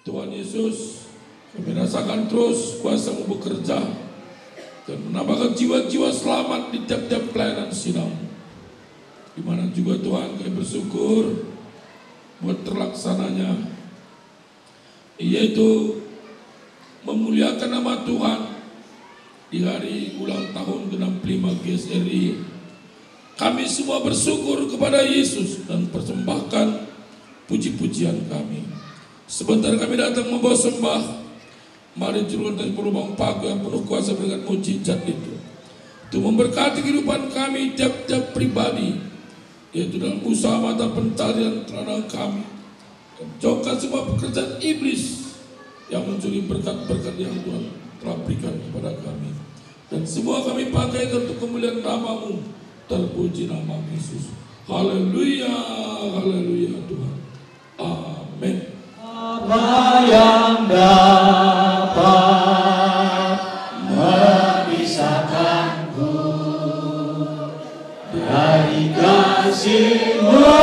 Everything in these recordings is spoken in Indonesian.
Tuhan Yesus, kami rasakan terus kuasa-Mu bekerja dan menambahkan jiwa-jiwa selamat di tiap-tiap pelayanan sidang. Di mana juga Tuhan kami bersyukur buat terlaksananya, yaitu memuliakan nama Tuhan di hari ulang tahun ke-65 GSRI. Kami semua bersyukur kepada Yesus dan persembahkan puji-pujian kami. Sebentar kami datang membawa sembah, mari turun dari lubang paku yang penuh kuasa dengan mujizat itu, untuk memberkati kehidupan kami tiap-tiap pribadi, yaitu dalam usaha mata pencarian terhadap kami, dan jauhkan semua pekerjaan iblis yang mencuri berkat-berkat yang Tuhan telah berikan kepada kami. Dan semua kami pakai untuk kemuliaan nama-Mu. Terpuji nama Yesus. Haleluya, haleluya Tuhan. Amin. Apa yang dapat memisahkanku dari kasih-Mu,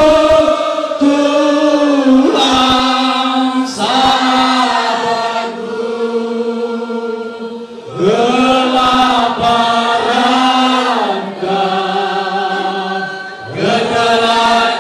Tuhan sahabatku? Kelaparan, ketelanjangan,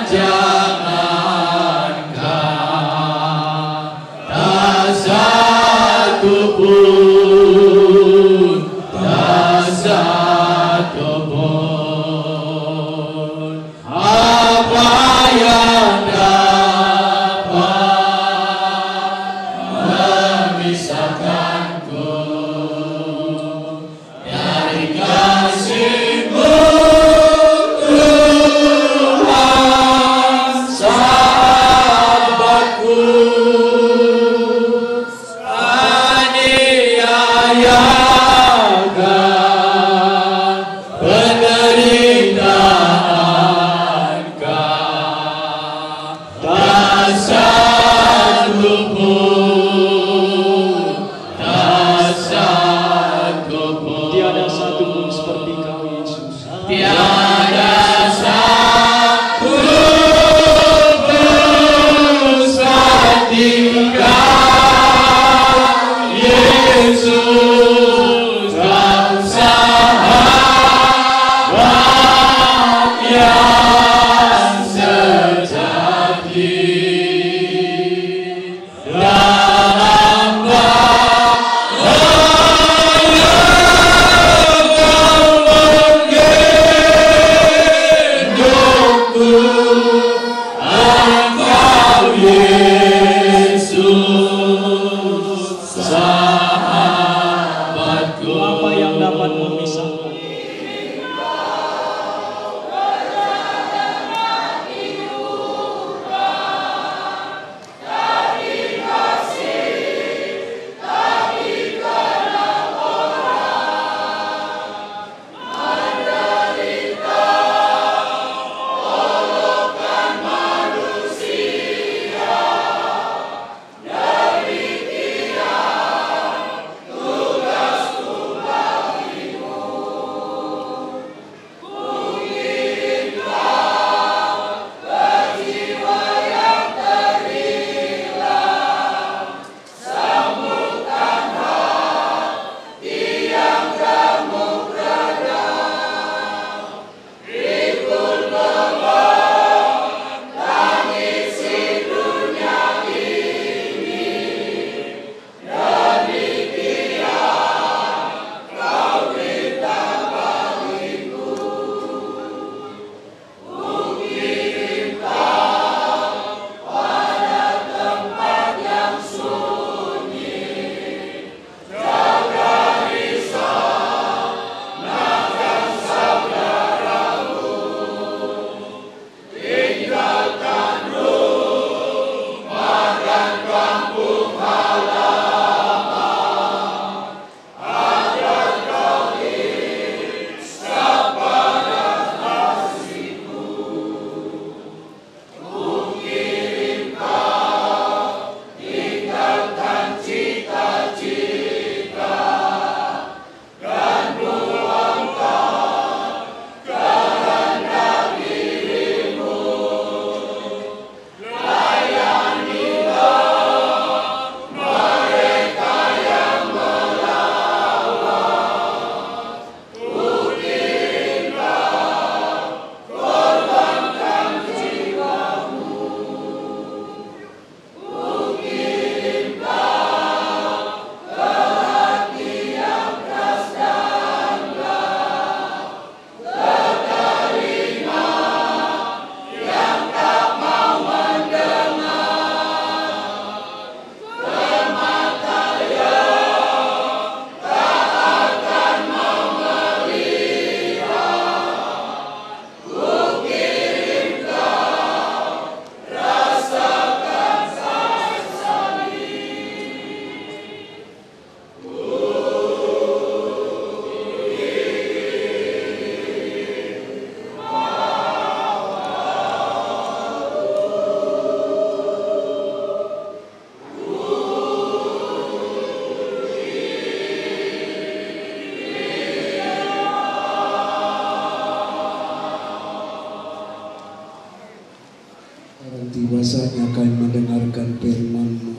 saatnya kami mendengarkan firman-Mu.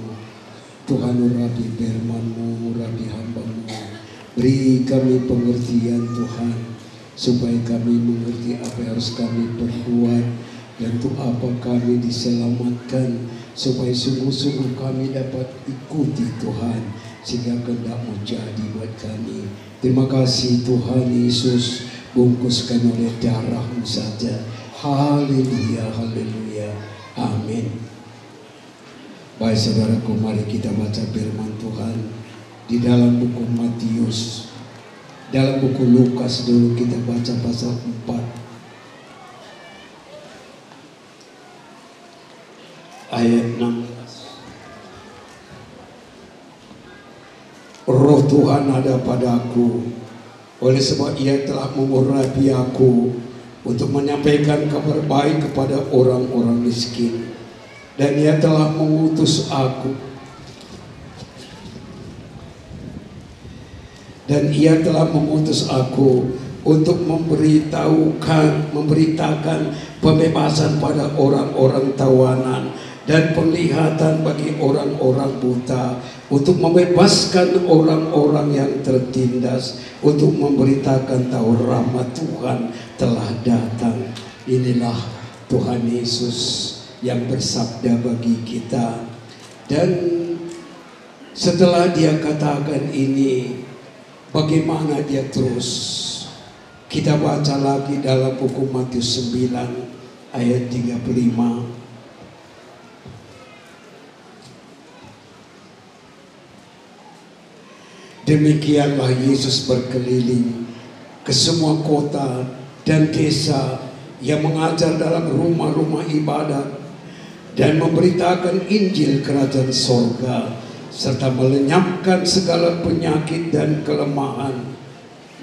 Tuhan, urapi firman-Mu, urapi hamba-Mu. Beri kami pengertian Tuhan, supaya kami mengerti apa yang harus kami perbuat dan untuk apa kami diselamatkan, supaya sungguh-sungguh kami dapat ikuti Tuhan, sehingga kehendak-Mu jadi buat kami. Terima kasih Tuhan Yesus, bungkuskan oleh darah-Mu saja. Haleluya, haleluya, amin. Baik saudaraku, mari kita baca firman Tuhan di dalam buku Matius. Dalam buku Lukas dulu kita baca pasal 4 ayat 16. Roh Tuhan ada padaku, oleh sebab Ia telah mengurapi aku untuk menyampaikan kabar baik kepada orang-orang miskin. Dan Ia telah mengutus aku, untuk memberitakan pembebasan pada orang-orang tawanan dan penglihatan bagi orang-orang buta, untuk membebaskan orang-orang yang tertindas, untuk memberitakan tahu rahmat Tuhan telah datang. Inilah Tuhan Yesus yang bersabda bagi kita. Dan setelah Dia katakan ini, bagaimana Dia terus? Kita baca lagi dalam buku Matius 9 ayat 35. Demikianlah Yesus berkeliling ke semua kota dan desa, yang mengajar dalam rumah-rumah ibadat dan memberitakan Injil Kerajaan Sorga, serta melenyapkan segala penyakit dan kelemahan.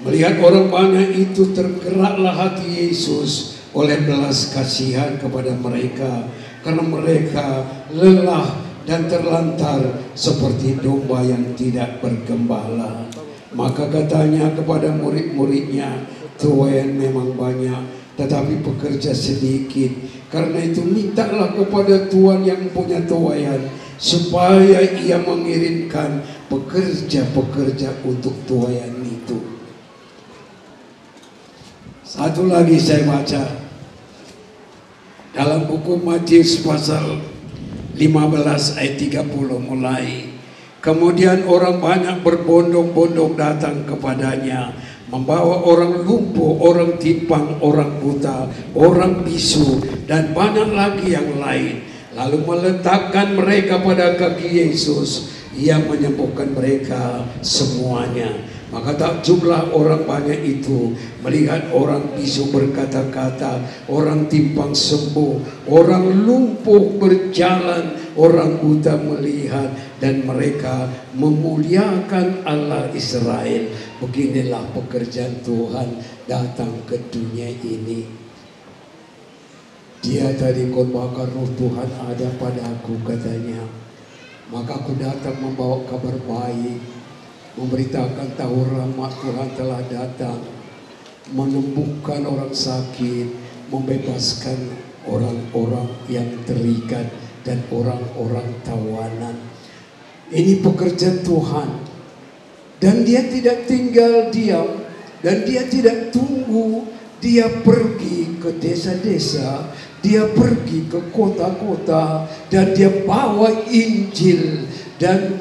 Melihat orang banyak itu, tergeraklah hati Yesus oleh belas kasihan kepada mereka, karena mereka lelah dan terlantar seperti domba yang tidak bergembala. Maka katanya kepada murid-muridnya, tuaian memang banyak, tetapi pekerja sedikit. Karena itu mintalah kepada Tuhan yang punya tuaian, supaya Ia mengirimkan pekerja-pekerja untuk tuaian itu. Satu lagi saya baca dalam buku Matius pasal 15 ayat 30 mulai. Kemudian orang banyak berbondong-bondong datang kepadanya, membawa orang lumpuh, orang timpang, orang buta, orang bisu, dan banyak lagi yang lain. Lalu meletakkan mereka pada kaki Yesus. Ia menyembuhkan mereka semuanya. Maka takjublah orang banyak itu melihat orang bisu berkata-kata, orang timpang sembuh, orang lumpuh berjalan, orang buta melihat, dan mereka memuliakan Allah Israel. Beginilah pekerjaan Tuhan datang ke dunia ini. Dia tadi khotbahkan, roh Tuhan ada padaku, katanya. Maka aku datang membawa kabar baik, memberitakan tahu rahmat Tuhan telah datang, menyembuhkan orang sakit, membebaskan orang-orang yang terikat dan orang-orang tawanan. Ini pekerjaan Tuhan. Dan Dia tidak tinggal diam, dan Dia tidak tunggu. Dia pergi ke desa-desa, Dia pergi ke kota-kota, dan Dia bawa Injil dan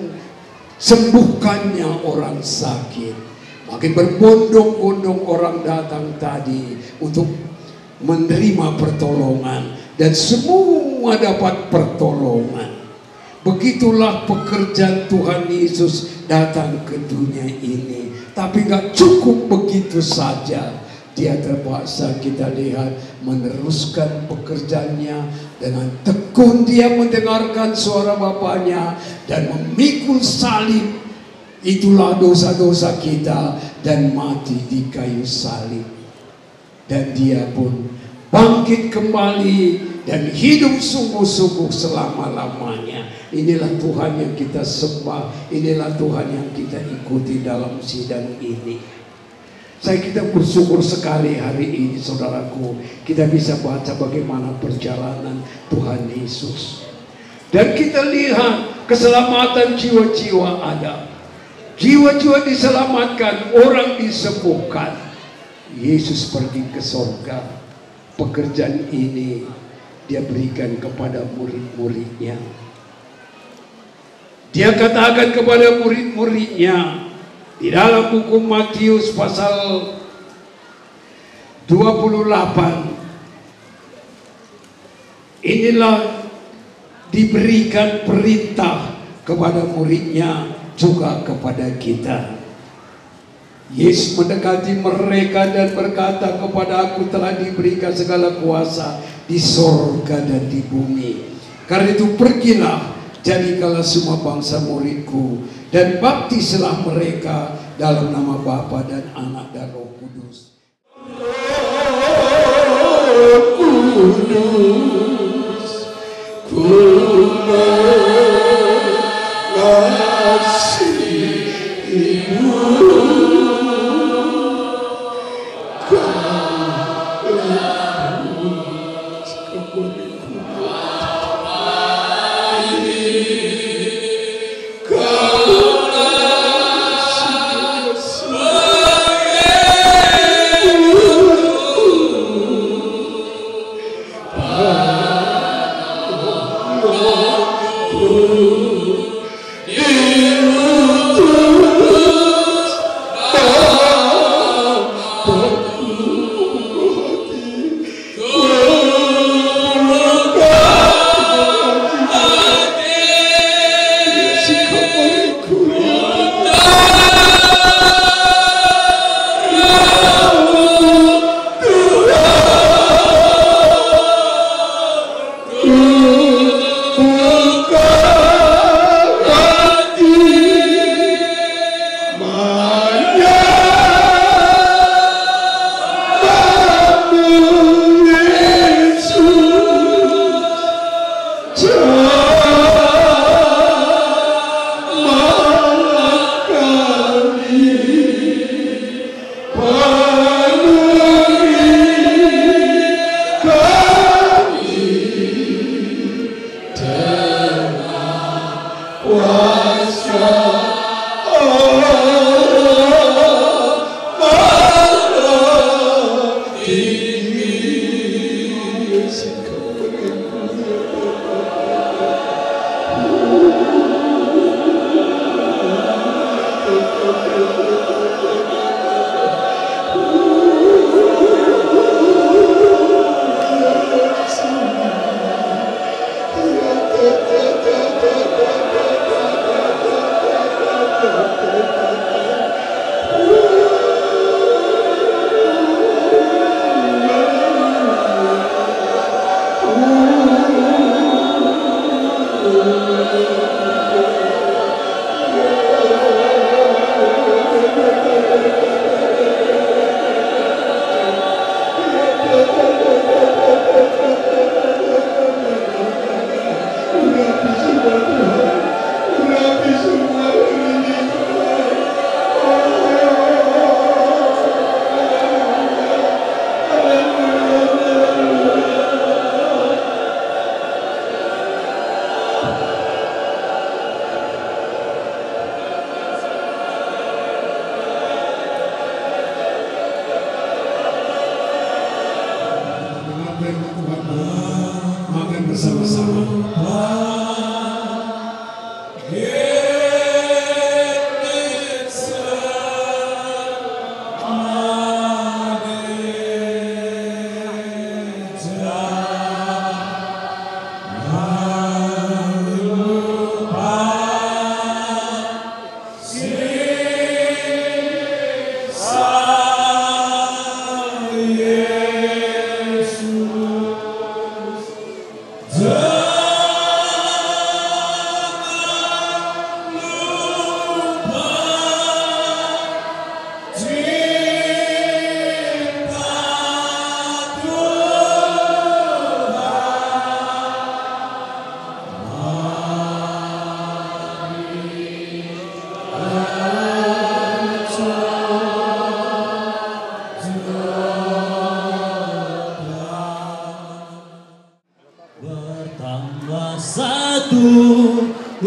sembuhkannya orang sakit. Makin berbondong-bondong orang datang tadi untuk menerima pertolongan, dan semua dapat pertolongan. Begitulah pekerjaan Tuhan Yesus datang ke dunia ini. Tapi gak cukup begitu saja. Dia terpaksa, kita lihat, meneruskan pekerjaannya dengan tekun. Dia mendengarkan suara Bapaknya dan memikul salib. Itulah dosa-dosa kita, dan mati di kayu salib. Dan Dia pun bangkit kembali dan hidup sungguh-sungguh selama-lamanya. Inilah Tuhan yang kita sembah, inilah Tuhan yang kita ikuti dalam sidang ini. Kita bersyukur sekali hari ini, saudaraku, kita bisa baca bagaimana perjalanan Tuhan Yesus. Dan kita lihat keselamatan jiwa-jiwa ada. Jiwa-jiwa diselamatkan, orang disembuhkan. Yesus pergi ke sorga. Pekerjaan ini dia berikan kepada murid-muridnya. Dia katakan kepada murid-muridnya di dalam buku Matius pasal 28. Inilah diberikan perintah kepada muridnya juga kepada kita. Yesus mendekati mereka dan berkata, kepada aku telah diberikan segala kuasa di sorga dan di bumi. Karena itu pergilah, jadikanlah semua bangsa muridku, dan baptislah mereka dalam nama Bapa dan Anak dan Roh Kudus. Roh Kudus, ku mengasihimu.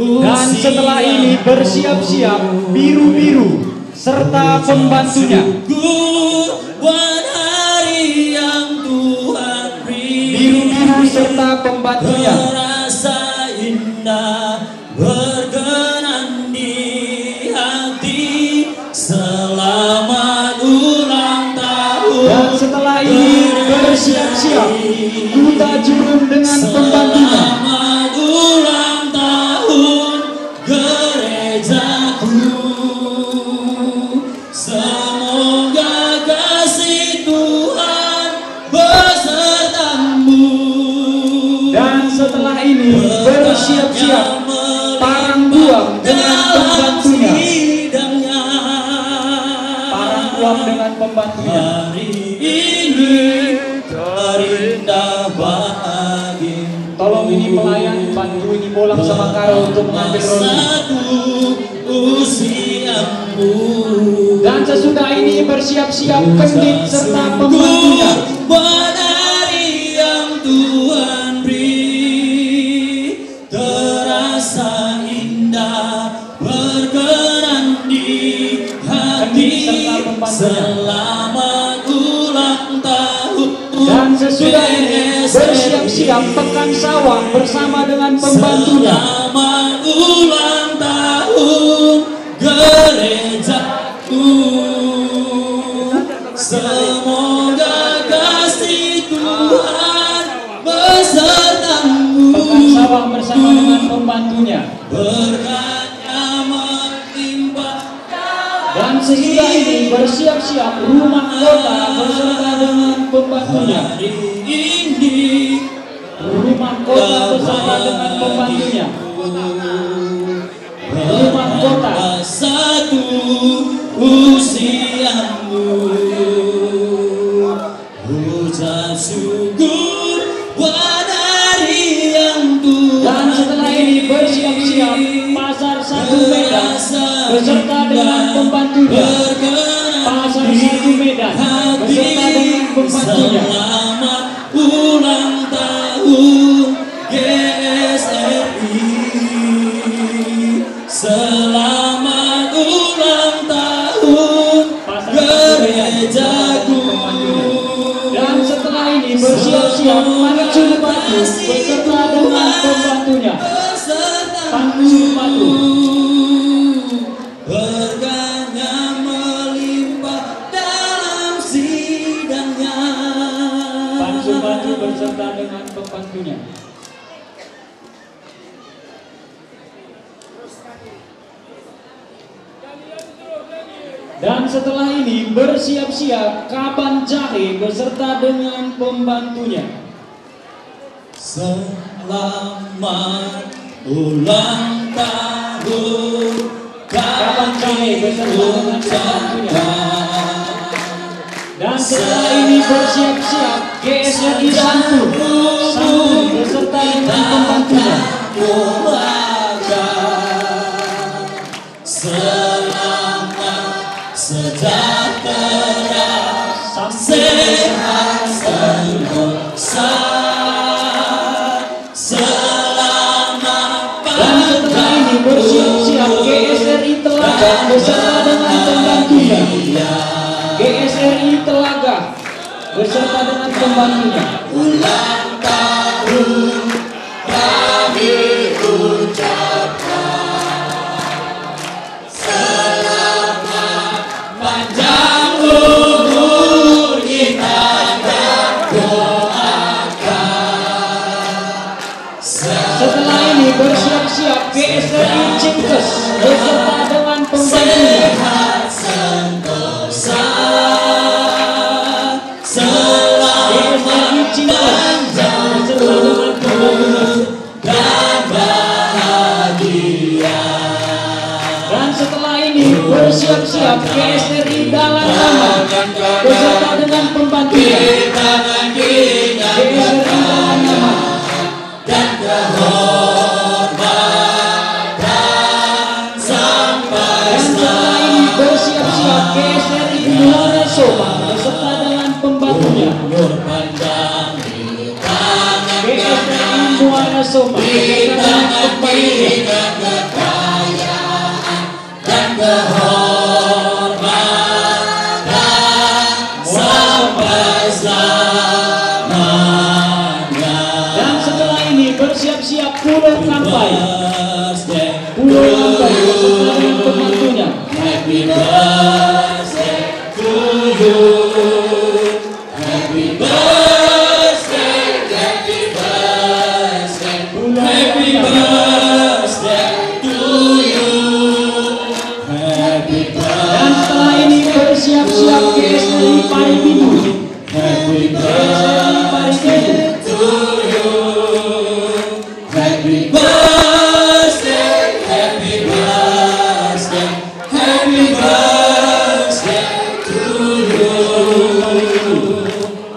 Dan setelah ini bersiap-siap biru-biru serta pembantunya. Buat hari yang Tuhan beri, Biru-biru serta pembantunya. terasa indah, berkenan di hati. Selamat ulang tahun. Dan setelah ini bersiap-siap duta jurun dengan pembantunya. Selamat ulang tahun gerejaku. Semoga kasih Tuhan besertamu. Dan setelah ini bersiap-siap parang buang dengan pembantunya. Parang buang dengan pembantunya. Hari ini terindah bagi Tolong ini pelayan, bantu ini bolang sama Karo untuk mengambil roti. satu usiamu. Dan sesudah ini bersiap-siap kendit serta pembantunya. Buat hari yang Tuhan beri, terasa indah, berkenan di hati. Selamat ulang tahun. Dan sesudah ini bersiap-siap pekan sawah bersama dengan pembantunya. Selamat ulang tahun gerejaku. Semoga kasih Tuhan besertamu. Pekan sawah bersama dengan pembantunya. Berkatnya melimpah. Dan sesudah ini bersiap-siap rumah kota beserta dengan pembantunya. Hari ini Rumah kota beserta dengan pembantunya. Rumah kota. satu usiamu. Ucap syukur buat hari yang Tuhan. Dan setelah ini bersiap-siap pasar satu Medan beserta dengan pembantunya. Pasar satu Medan beserta dengan pembantunya. Selamat ulang tahun GSRI. Selamat ulang tahun gerejaku. Dan setelah ini bersiap-siap Pancur Batu beserta dengan pembantunya. Pancur Batu. Berkatnya melimpah dalam sidangnya. Pancur Batu beserta dengan pembantunya. Dan setelah ini bersiap-siap Kaban Jahe beserta dengan pembantunya. Selamat ulang tahun Kaban Jahe beserta dengan pembantunya. Dan setelah ini bersiap-siap GSRI Santun beserta dengan pembantunya. Selamat sejahtera, sehat sentosa. Selamat Dan setelah ini bersiap-siap GSRI Telaga beserta dengan pembantunya. GSRI Telaga beserta dengan pembantunya. ulang tahun kami ucapkan. Selamat panjang umur kita doakan. Setelah ini bersiap-siap GSRI Cingkes beserta dengan pembantunya. Sehat sentosa. GSRI Cingkes beserta dengan pembantunya. Dan bahagia. Dan setelah ini bersiap-siap GSRI Dalam Nama beserta dengan pembantunya. GSRI Dalam Nama. Dan kehormatan sampai Dan setelah ini bersiap-siap GSRI Muara Soma beserta dengan pembantunya. panjang di tangan GSRI Muara Soma beserta dengan pembantunya. Lambai beserta dengan pembantunya. Happy birthday to you. Happy birthday, happy birthday, happy birthday to you. Happy Dan setelah ini bersiap-siap GSRI Paribidu. Happy GSRI Paribidu. to you. Happy birthday, happy birthday, happy birthday to you.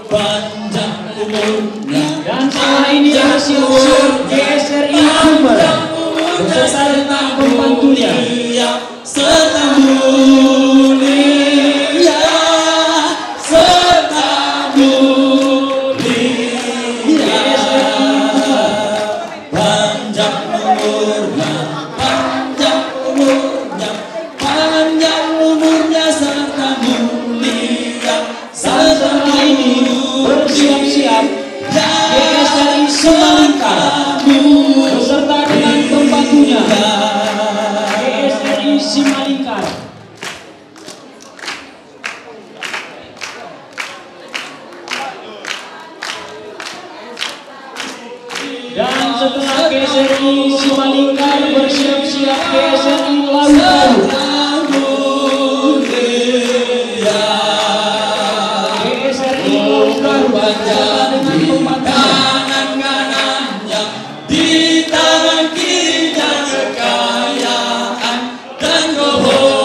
Panjang umurnya. Dan setelah ini bersiap-siap GSRI Jember beserta dengan pembantunya. Serta mulia, serta mulia. Panjang umurnya, panjang umurnya, panjang umurnya serta mulia. Setelah ini bersiap-siap GSRI Simalingkar beserta dengan pembantunya GSRI Simalingkar. Dan setelah GSRI Simalingkar bersiap-siap GSRI Lautaru. GSRI Lautaru beserta dengan pembantunya. Kanan-kanannya, di tangan kirinya kekayaan dan kehormatan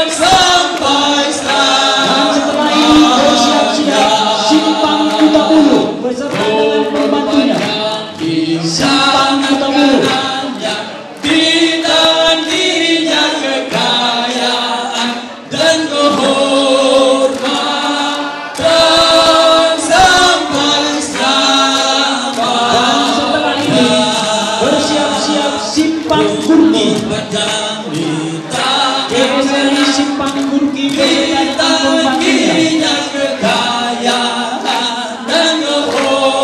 sampai Dan selamanya. setelah ini bersiap-siap Simpang Kutabulu beserta dengan pembantunya. Simpang Kutabulu. Di tangan kirinya kekayaan dan kehormatan sampai selamanya. Dan setelah ini bersiap-siap Simpang Gurki. GSRI Simpang Gurki beserta dengan pembantunya. Kekayaan dan kehormatan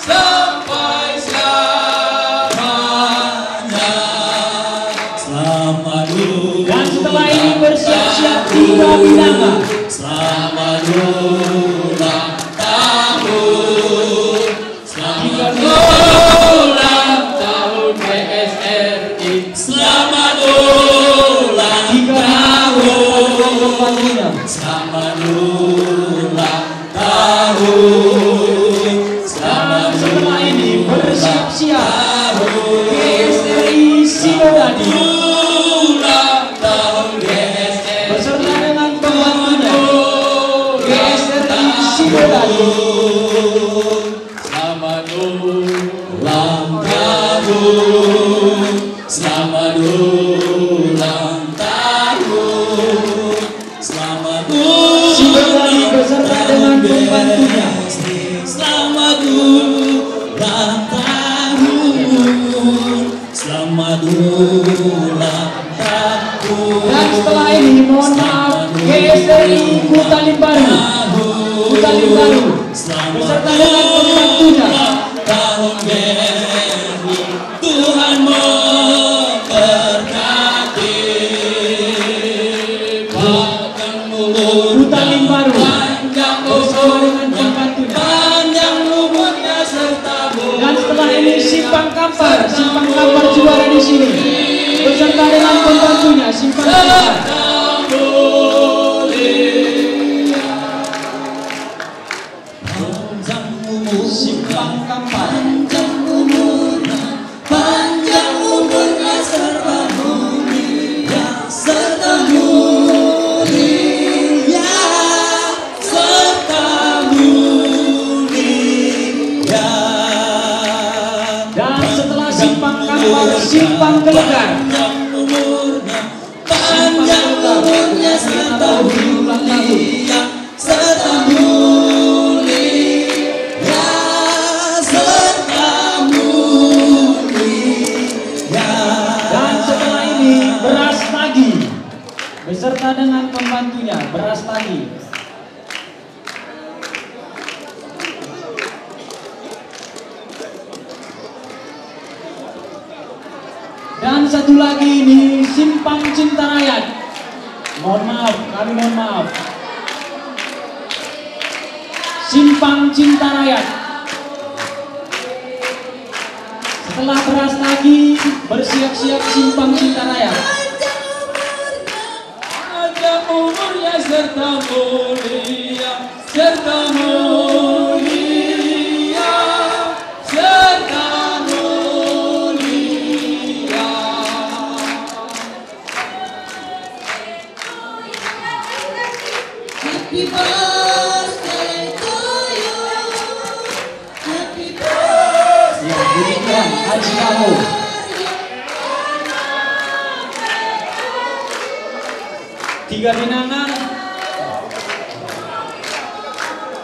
sampai selamanya. Selamat Dan setelah ini bersiap-siap Tiga Bidanga. Selamat ulang tahun. Selamat ulang tahun PSRI. Selamat ulang tahun. Pembantunya. Selamat ulang tahun. Dan setelah ini bersiap-siap GSRI Sinodadi Ulang tahun GSR. beserta dengan pembantunya GSRI Sinodadi. Selamat ulang tahun. Selamat ulang tahun. Selamat Sinodadi beserta dengan pembantunya. Selamat ulang tahun. Selamat ulang tahun. Dan setelah ini mohon maaf GSRI Kutalim Baru beserta dengan pembantunya. Tahun baru Tuhan memberkati. Bahkan Kutalim Baru panjang bersama umur, dengan pembantunya. panjang umurnya serta Dan setelah ini Simpang Kampar juga ada di sini beserta dengan pembantunya Simpang Kampar. Simpang Kampar. Panjang umurnya serta mulia, serta mulia, serta mulia. Dan setelah Simpang Kampar, Simpang Gelegar. Panjang umurnya serta mulia, serta mulia, serta mulia. Dan setelah ini Beras Tagi beserta dengan pembantunya Beras Tagi. Dan satu lagi ini Simpang Cinta Rakyat. Mohon maaf, kami mohon maaf. Simpang Cinta Rakyat. Setelah beras lagi, bersiap-siap Simpang Cinta Rakyat. Panjang umurnya serta mulia, serta mulia, serta mulia. Happy birthday to you. Happy birthday. Ya, puji Tuhan, haji kamu. Tiga binangan.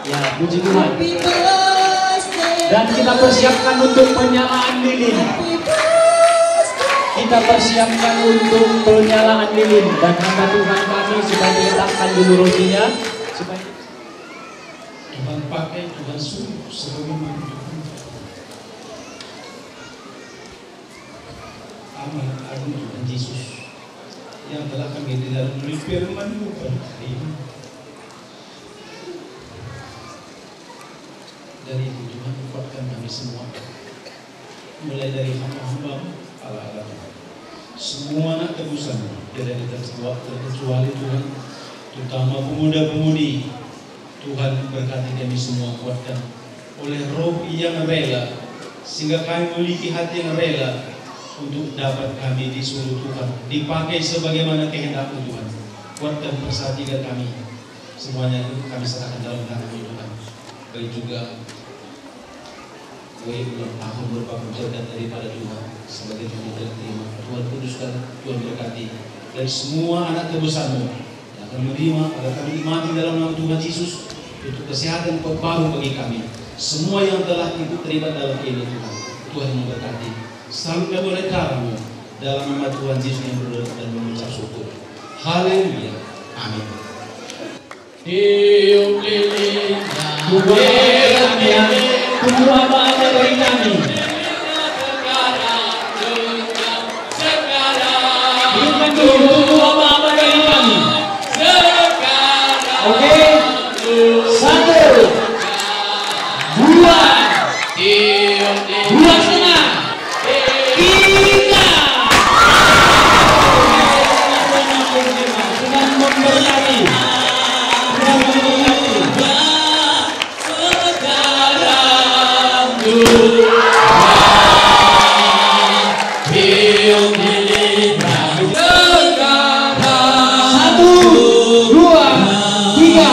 Ya, puji Tuhan. Happy birthday. Dan kita persiapkan untuk penyalaan lilin. Happy birthday. Kita persiapkan untuk penyalaan lilin. Dan hamba Tuhan kami supaya diletakkan dulu rotinya. Supaya Tuhan pakai, Tuhan suruh sebagaimana Tuhan. Amanat agung Tuhan Yesus yang telah kami di dalam melalui firman-Mu pada hari ini. Dari itu Tuhan kuatkan kami semua, mulai dari hamba-hamba-Mu ala-ala Tuhan. Semua anak tebusan tidak terkecuali Tuhan, terutama pemuda-pemudi. Tuhan berkati kami semua, kuatkan oleh roh yang rela, sehingga kami memiliki hati yang rela untuk dapat kami disuruh Tuhan, dipakai sebagaimana kehendak-Mu Tuhan. Kuatkan persatuan kami, semuanya kami serahkan dalam tangan-Mu Tuhan. Baik juga kue ulang tahun berupa berkat daripada Tuhan sebagai Tuhan terima. Tuhan kuduskan, Tuhan berkati dari semua anak tebusan-Mu yang akan menerima agar kami mati dalam nama Tuhan Yesus untuk kesehatan baru bagi kami. Semua yang telah ikut terlibat dalam ini Tuhan, Tuhan memberkati. Sampai oleh kamu dalam nama Tuhan Yesus yang berdoa dan mengucap syukur. Haleluya. Amin. Tiup lilin, tunggu apa-apa dari kami. Berikan dulu, tunggu apa-apa dari kami. Oke, 1, 2, 2,5, 3. Dengan memberkati, dengan memberkati. Satu, dua, tiga.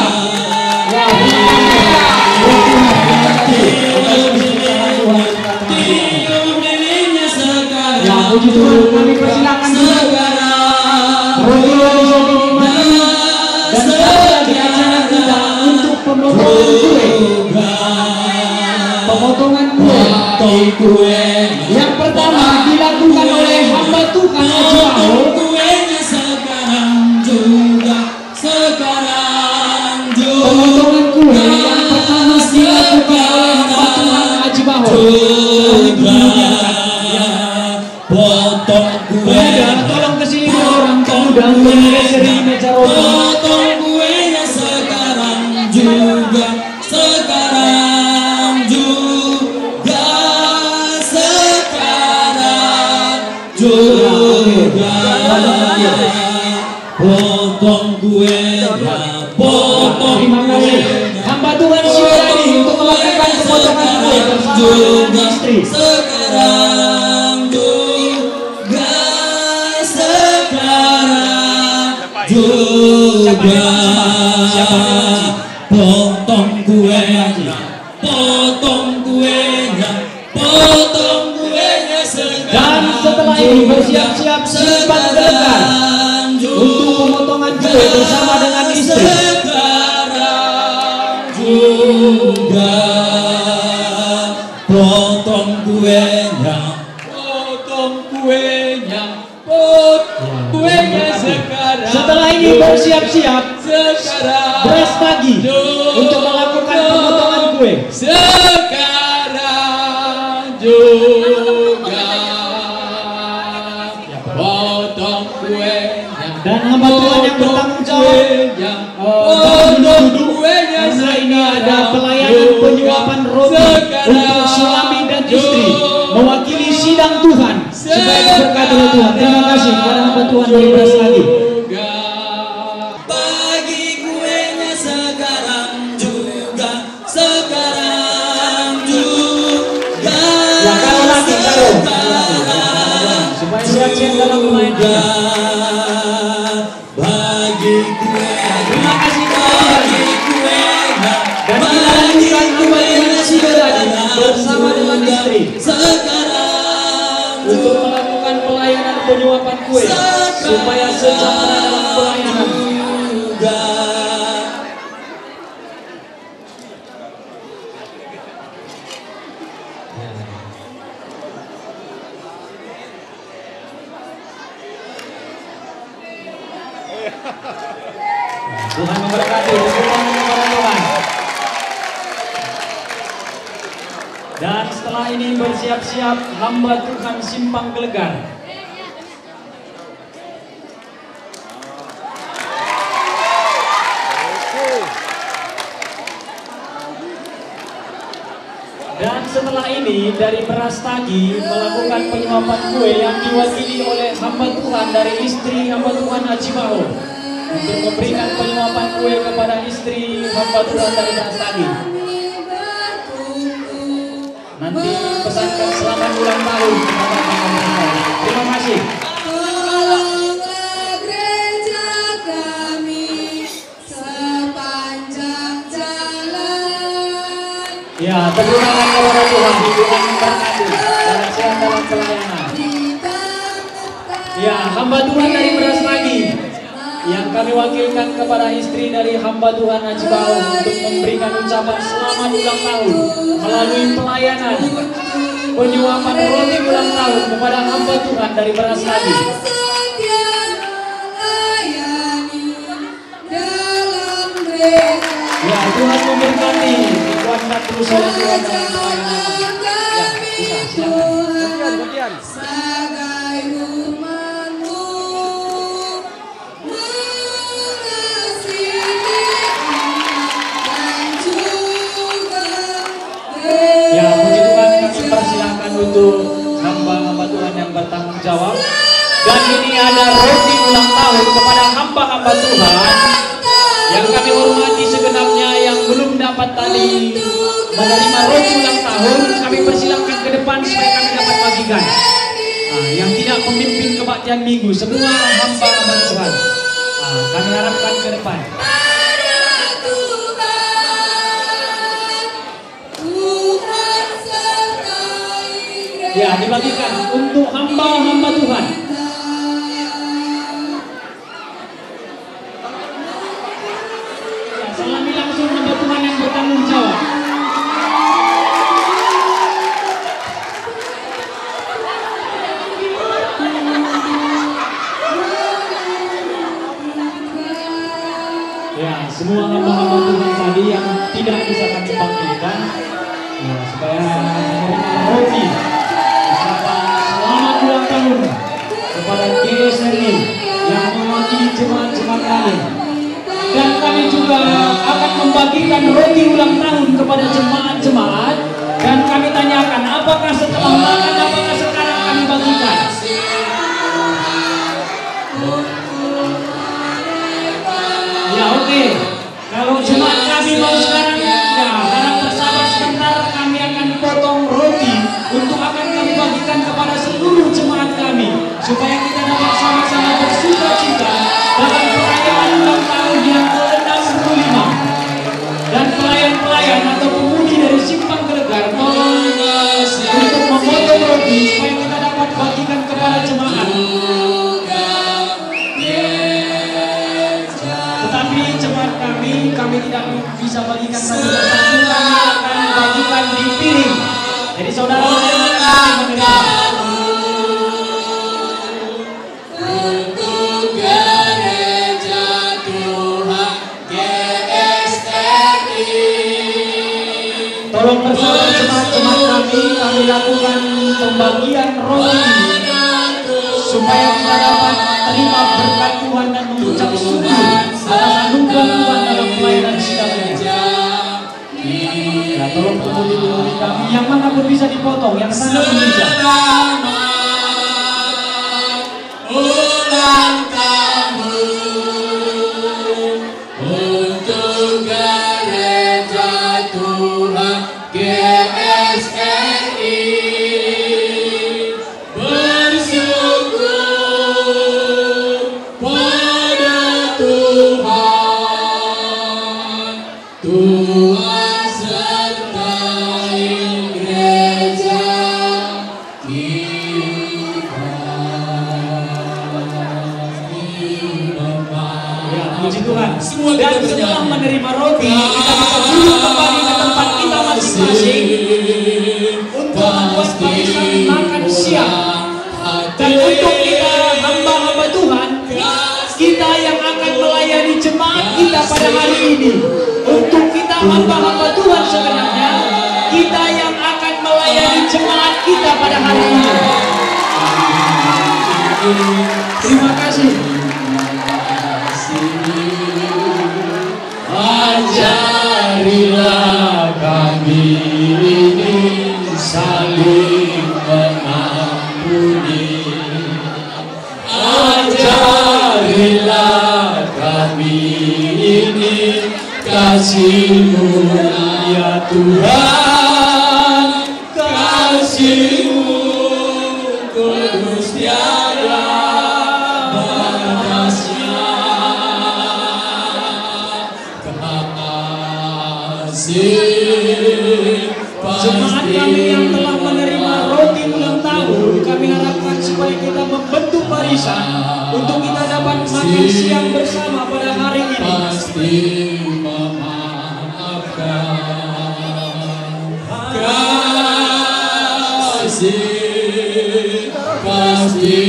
Ya, puji Tuhan, kami persilakan dan sekarang di acara kita untuk pemotongan kue. Pemotongan kue. Yang pertama dilakukan oleh hamba Tuhan Haji Mahmud. Pemotongan kue yang pertama dilakukan oleh hamba Tuhan Haji Mahmud. Potong kue. Tolong kesini orang pemuda menggeser meja roti. Potong kuenya sekarang juga, sekarang juga, sekarang juga. Potong kuenya, potong Terima kasih. kuenya. Hamba Tuhan Syirani untuk melakukan pemotongan kue bersama dengan istri. Sekarang juga, sekarang juga. Potong kuenya, potong kuenya, potong kuenya sekarang. Dan setelah ini bersiap-siap simpan dekat untuk pemotongan kue bersama dengan istri. Sekarang juga. Potong kuenya, potong kuenya, potong kuenya sekarang. Setelah ini bersiap-siap Sekarang beras pagi untuk melakukan pemotongan kue. Sekarang juga. yang bertanggung jawab duduk karena ini ada pelayanan penyuapan roti untuk suami dan istri mewakili sidang Tuhan supaya diberkati oleh Tuhan. Terima kasih kepada hamba Tuhan dari Beras Lagi. Bagi kuenya sekarang juga, sekarang juga. Ya, kalau lagi supaya siap-siap dalam pelayanan. Bagi kuenya, Terima kasih kepada bagi kuenya, dan kita lanjutkan kembali lagi bersama dengan istri sekarang untuk melakukan pelayanan penyuapan kue supaya sejahtera dalam pelayanan. juga. Tuhan memberkati, Tuhan kepada Tuhan. Dan setelah ini bersiap-siap hamba Tuhan Simpang Gelegar. Dan setelah ini dari Beras Tagi melakukan penyuapan kue yang diwakili oleh hamba Tuhan dari istri hamba Tuhan Haji Bao untuk memberikan penyuapan kue kepada istri hamba Tuhan dari Beras Tagi. Nanti pesankan selamat ulang tahun kepada teman-teman. Terima kasih. Tolonglah gereja kami sepanjang jalan. Ya, tepuk tangan kepada Tuhan. Tuhan memberkati dalam sehat dalam pelayanan. Ya, hamba Tuhan dari Beras Lagi yang kami wakilkan kepada istri dari hamba Tuhan Haji Bao untuk memberikan ucapan selamat ulang tahun melalui pelayanan penyuapan roti ulang tahun kepada hamba Tuhan dari Beras Lagi. Setia melayani dalam gereja. Ya, Tuhan memberkati, dikuatkan terus oleh Tuhan dalam pelayanan. Ya, bisa, silakan. Sebagai firman-Mu, mengasihi dan juga Ya, puji Tuhan, kami persilahkan untuk hamba-hamba Tuhan yang bertanggung jawab. Dan ini ada roti ulang tahun kepada hamba-hamba Tuhan yang kami hormati segenapnya yang belum dapat tadi menerima roti ulang tahun. Kami persilahkan ke depan supaya kami dapat bagikan. Nah, yang tidak memimpin kebaktian minggu, semua hamba-hamba Tuhan, kami harapkan ke depan. Tuhan sertai gereja. Ya, dibagikan untuk hamba-hamba Tuhan. Ya, salami langsung hamba Tuhan yang bertanggung jawab. Ya, semua hamba-hamba Tuhan tadi yang tidak bisa kami panggilkan, ya, supaya memberikan roti ucapan selamat ulang tahun kepada GSRI yang mewakili jemaat-jemaat lain. Dan kami juga akan membagikan roti ulang tahun kepada jemaat-jemaat. Dan kami tanyakan, apakah setelah makan, apakah sekarang kami bagikan? Ya, oke. Kalau jemaat kami mau sekarang, ya harap bersabar sebentar. Kami akan potong roti untuk akan kami bagikan kepada seluruh jemaat kami, supaya kita dapat sama-sama bersuka-cita dalam perayaan ulang tahun yang ke-65. Dan pelayan-pelayan atau pemudi dari Simpang Gelegar tolong untuk memotong roti supaya kita dapat bagikan kepada jemaat. Tetapi jemaat kami tidak bisa bagikan satu persatu, kami akan bagikan di piring. Jadi saudara-saudara kami menerima. Untuk gereja Tuhan GSRI. Tolong bersama jemaat-jemaat kami lakukan pembagian roti supaya kita dapat terima berkat Tuhan dan mengucap syukur atas anugerah Tuhan dalam pelayanan sidang ini. Ya, tolong kemudian dulu kami yang mana pun bisa dipotong, yang sana pun bisa. Ulang tahun untuk gereja Tuhan GSRI, bersyukur pada Tuhan, Tuhan sertai gereja Puji Tuhan. Dan setelah menerima roti, kita bisa duduk kembali ke tempat kita masing-masing untuk membuat barisan makan siang. Dan untuk kita hamba-hamba Tuhan, kita yang akan melayani jemaat kita pada hari ini. Untuk kita hamba-hamba Tuhan sebenarnya, kita yang akan melayani jemaat kita pada hari ini. Terima kasih. Ajarilah kami ini saling mengampuni. Ajarilah kami ini kasih-Mu ya Tuhan, kasih-Mu kudus tiada batasnya. Jemaat kami yang telah menerima roti ulang tahun, kami harapkan supaya kita membentuk barisan untuk kita dapat makan siang bersama pada hari ini. Pasti memaafkan, kasih pasti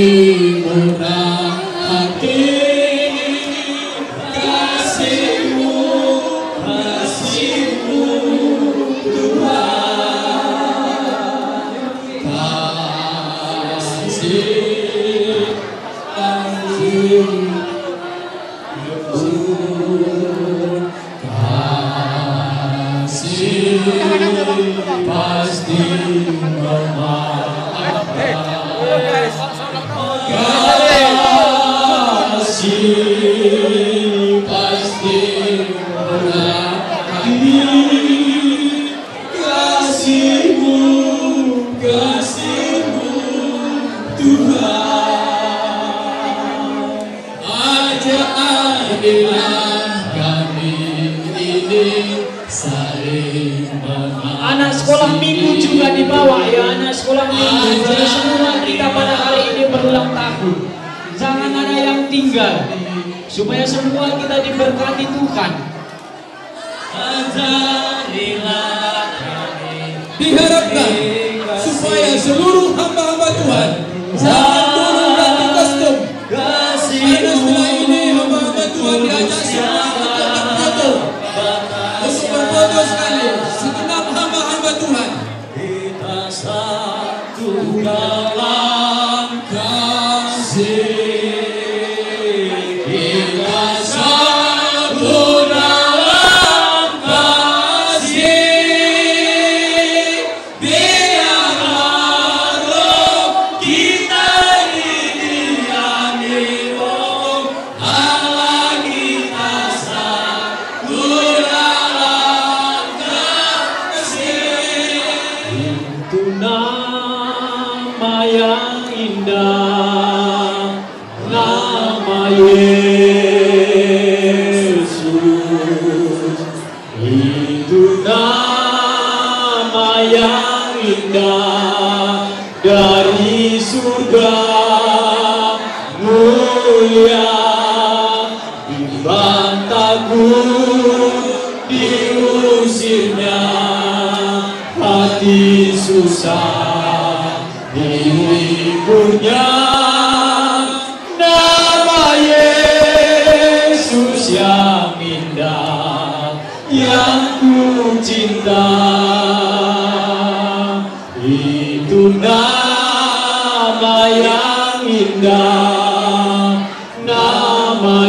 murah hati. Pasti memaafkan, kasih pasti murah hati, kasih-Mu, kasih-Mu Tuhan. Ajarilah kami ini saling memaafkan. Anak sekolah minggu juga dibawa ya, anak sekolah minggu. Jadi semua kita pada hari ini berulang tahun. Jangan ada yang tinggal, supaya semua kita diberkati Tuhan. Diharapkan supaya seluruh hamba-hamba Tuhan jangan turun ganti kostum. Karena setelah ini hamba-hamba Tuhan diajak semua untuk berfoto. Untuk berfoto sekali segenap hamba-hamba Tuhan. Kita satu dalam kasih. Kita satu dalam kasih. Biarlah roh kita didiami roh Allah, kita satu dalam kasih. Itu nama yang indah, nama Yesus. Itu nama yang indah dari surga mulia. Bimbang takut diusirnya hati susah diliburnya. Nama Yesus yang indah yang ku cinta, itu nama yang indah, nama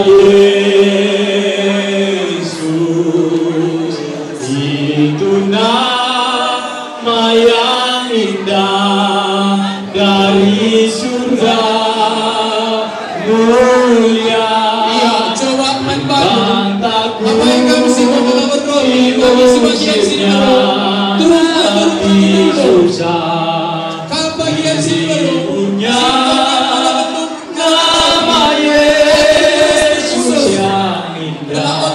Yesus, itu nama yang indah dari surga mulia. Iya, coba main baru. Apa yang kami simpan dalam berdoa? Kami sebagian sini baru. Turun susah. Kau bagian sini baru. Punya nama Yesus yang indah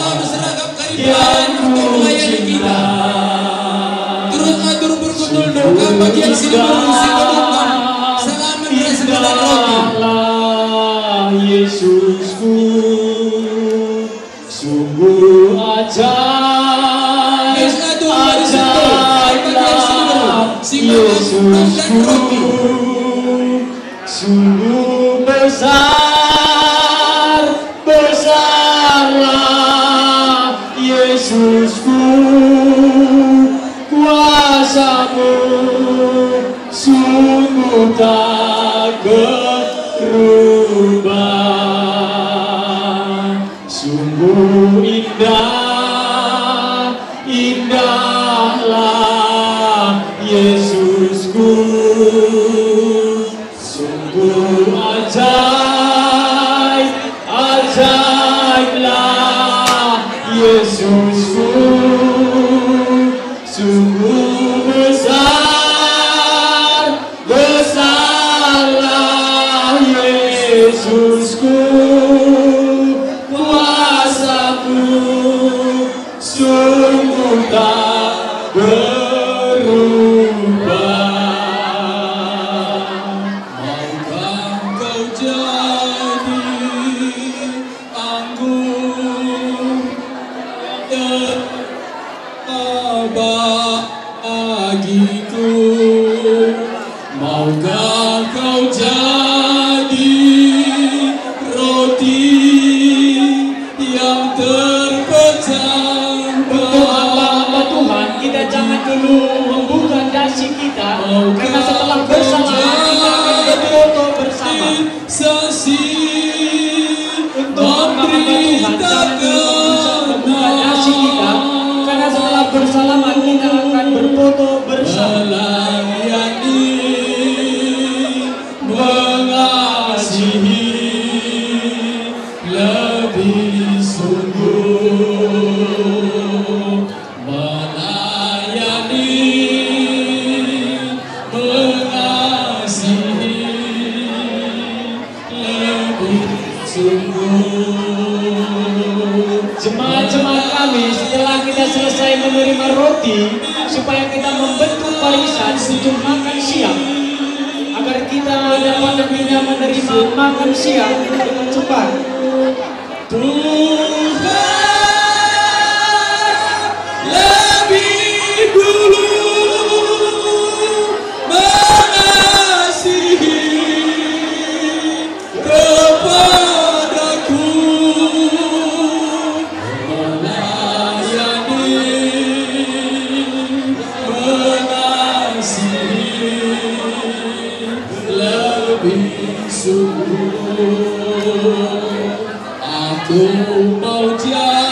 yang ku cinta. Turun berkutul dong. Kau bagian sini baru. Selamat bersekolah roti. Yesusku sungguh ajaib, ajaiblah Yesusku, sungguh besar, besarlah Yesusku, kuasa-Mu sungguh tak berubah. Sungguh indah, indahlah Yesusku, sungguh ajaib, ajaiblah Yesusku, sungguh besar, besarlah Yesusku, kuasa-Mu sungguh tak berubah. Maukah Kau jadi anggur dan bagiku? Maukah Kau jadi roti yang terpecah? Untuk hamba-hamba Tuhan, kita jangan dulu membuka dasi kita, karena setelah bersama kita akan berfoto bersama. Untuk hamba-hamba Tuhan, jangan dulu membuka dasi kita, karena setelah bersama kita akan berfoto bersama. Mengasihi lebih sungguh, melayani, mengasihi lebih sungguh. Jemaat-jemaat kami, setelah kita selesai menerima roti, supaya kita membentuk barisan untuk makan siang, agar kita dapat lebihnya menerima makan siang dengan cepat. Tuhan lebih dulu mengasihi kepadaku, melayani, mengasihi lebih sungguh. Aku mau jadi